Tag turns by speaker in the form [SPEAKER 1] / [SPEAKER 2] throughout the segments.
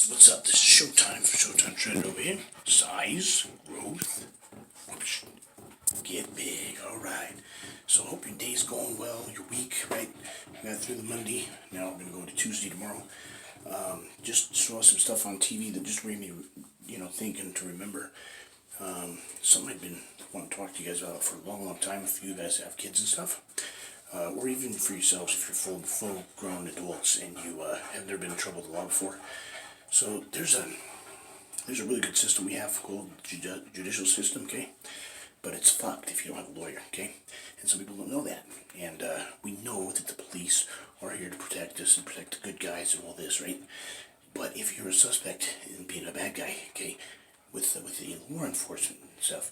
[SPEAKER 1] What's up? This is Showtime for Showtime Trend over here. Size, growth, whoosh, get big. Alright. So I hope your day's going well, your week, right? We got through the Monday. Now we're going to go to Tuesday tomorrow. Just saw some stuff on TV that just made me, thinking to remember. Something I've been wanting to talk to you guys about for a long, long time. If you guys have kids and stuff. Or even for yourselves if you're full-grown adults and you have never been in trouble with the law before. So there's a really good system we have called judicial system, okay? But it's fucked if you don't have a lawyer, okay? And some people don't know that. And we know that the police are here to protect us and protect the good guys and all this, right? But if you're a suspect in being a bad guy, okay, with the law enforcement and stuff,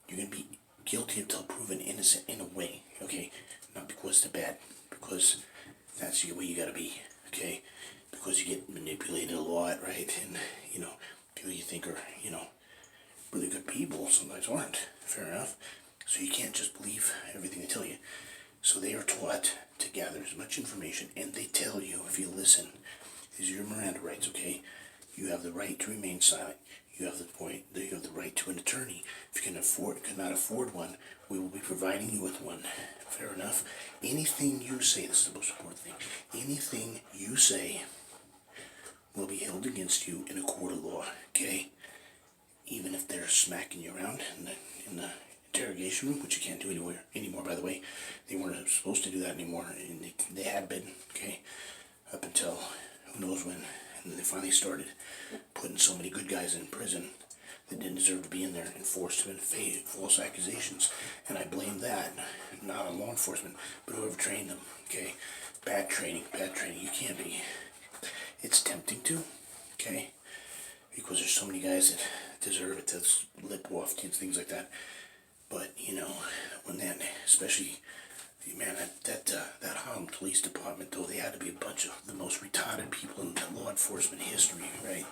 [SPEAKER 1] you're going to be guilty until proven innocent in a way, okay? Not because they're bad, because that's the way you gotta be, okay? Because you get manipulated a lot, right? And, people you think are, really good people sometimes aren't. Fair enough. So you can't just believe everything they tell you. So they are taught to gather as much information, and they tell you, if you listen, these are your Miranda rights, okay? You have the right to remain silent. You have the right to an attorney. If you cannot afford one, we will be providing you with one. Fair enough. Anything you say, this is the most important thing, anything you say will be held against you in a court of law, okay? Even if they're smacking you around in the interrogation room, which you can't do anymore, by the way. They weren't supposed to do that anymore, and they had been, okay, up until who knows when. And they finally started putting so many good guys in prison that didn't deserve to be in there and forced to make false accusations. And I blame that, not on law enforcement, but whoever trained them, okay? Bad training. You can't be. It's tempting to, okay? Because there's so many guys that deserve it, to lip off kids, things like that. But, when that, especially, man, that Harlem Police Department, though, they had to be a bunch of the most retarded people in law enforcement history, right?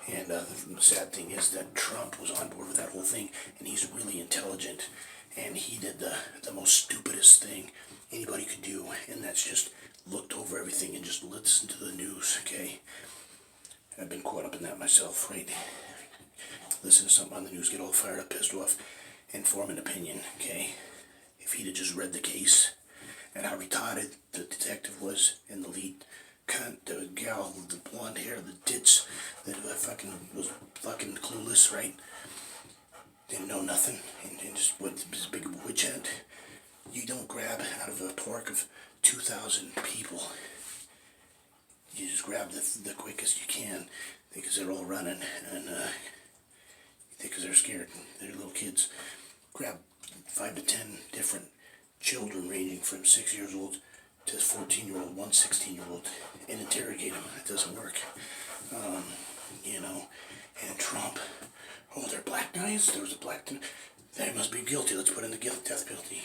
[SPEAKER 1] And the sad thing is that Trump was on board with that whole thing, and he's really intelligent, and he did the most stupidest thing anybody could do, and that's just looked over everything and just listen to the news, okay? I've been caught up in that myself, right? Listen to something on the news, get all fired up, pissed off, and form an opinion, okay? If he'd have just read the case and how retarded the detective was and the lead cunt, the gal with the blonde hair, the ditz that was fucking clueless, right? Didn't know nothing and just went this big witch hunt. You don't grab out of a park of 2,000 people. You just grab the quickest you can because they're all running and because they're scared. They're little kids. Grab 5 to 10 different children ranging from 6 years old to 14-year-old, 16-year-old, and interrogate them. It doesn't work. And Trump, oh, they're black guys? There was a black, they must be guilty. Let's put in the death penalty.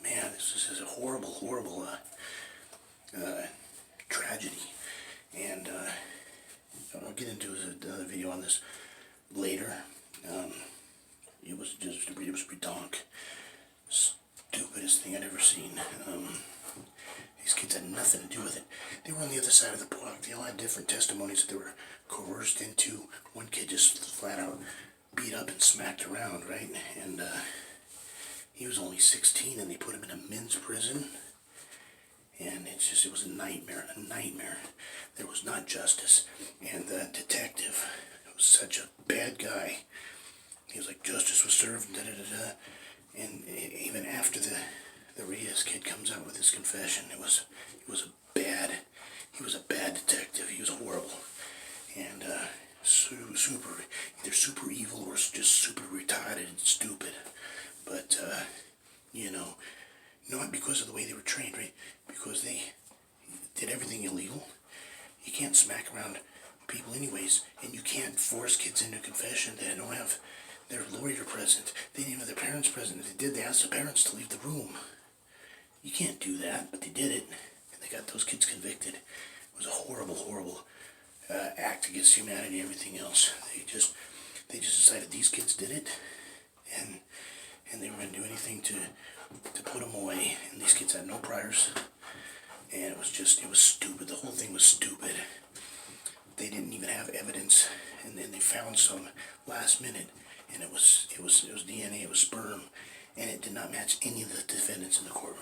[SPEAKER 1] Man, this is a horrible, horrible tragedy. And I'll get into another video on this later. It was redonk. Stupidest thing I'd ever seen. These kids had nothing to do with it. They were on the other side of the block. They all had different testimonies that they were coerced into. One kid just flat out beat up and smacked around, right? And he was only 16 and they put him in a men's prison. And it was a nightmare. There was not justice. And the detective was such a bad guy. He was like, justice was served, da-da-da-da. And even after the Reyes kid comes out with his confession, he was a bad detective. He was horrible. And either super evil or just super retarded and stupid. But, not because of the way they were trained, right? Because they did everything illegal. You can't smack around people anyways, and you can't force kids into confession. They don't have their lawyer present. They didn't have their parents present. If they did, they asked the parents to leave the room. You can't do that, but they did it, and they got those kids convicted. It was a horrible, horrible act against humanity and everything else. They just decided these kids did it, and they were going to do anything to put them away. And these kids had no priors, and it was stupid. The whole thing was stupid. they didn't even have evidence, and then they found some last minute, and it was DNA, it was sperm, and it did not match any of the defendants in the courtroom.